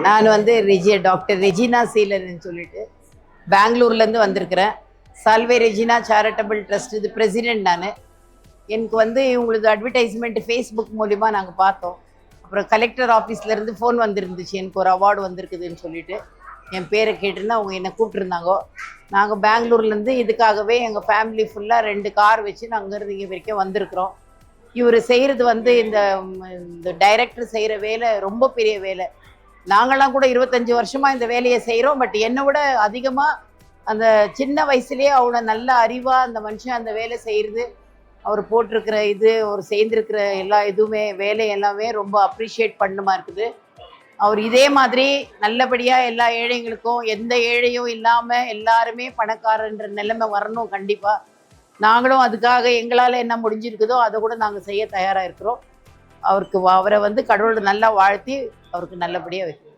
நான் வந்து doctor Regina சீலர்னு சொல்லிட்டு பெங்களூர்லேருந்து வந்திருக்கிறேன். சால்வே ரெஜினா சேரிட்டபிள் ட்ரஸ்ட் இது பிரசிடெண்ட் நான். எனக்கு வந்து இவங்களது அட்வர்டைஸ்மெண்ட் ஃபேஸ்புக் மூலிமா நாங்கள் பார்த்தோம். அப்புறம் கலெக்டர் ஆஃபீஸ்லேருந்து ஃபோன் வந்துருந்துச்சு, எனக்கு ஒரு அவார்டு வந்திருக்குதுன்னு சொல்லிட்டு என் பேரை கேட்டுருந்து அவங்க என்னை கூப்பிட்ருந்தாங்கோ. நாங்கள் பெங்களூர்லேருந்து இதுக்காகவே எங்கள் ஃபேமிலி ஃபுல்லாக 2 கார் வச்சு நாங்கள் அங்கேருந்து இங்கே வரைக்கும் வந்திருக்கிறோம். இவர் செய்கிறது வந்து இந்த டைரக்டர் செய்கிற வேலை ரொம்ப பெரிய வேலை. நாங்களாம் கூட 25 வருஷமாக இந்த வேலையை செய்கிறோம். பட் என்னை விட அதிகமாக அந்த சின்ன வயசுலேயே அவ்வளோ நல்ல அறிவாக அந்த மனுஷன் அந்த வேலை செய்கிறது, அவர் போட்டிருக்கிற அவர் செய்திருக்கிற எல்லா இதுவுமே வேலை எல்லாமே ரொம்ப அப்ரிஷியேட் பண்ணுமா இருக்குது. அவர் இதே மாதிரி நல்லபடியாக எல்லா ஏழைங்களுக்கும், எந்த ஏழையும் இல்லாமல் எல்லாருமே பணக்காரன்ற நிலைமை வரணும். கண்டிப்பாக நாங்களும் அதுக்காக எங்களால் என்ன முடிஞ்சிருக்குதோ அதை கூட நாங்கள் செய்ய தயாராக இருக்கிறோம். அவரை வந்து கடவுள் நல்லா வாழ்த்தி அவருக்கு நல்லபடியாக வைக்கணும்.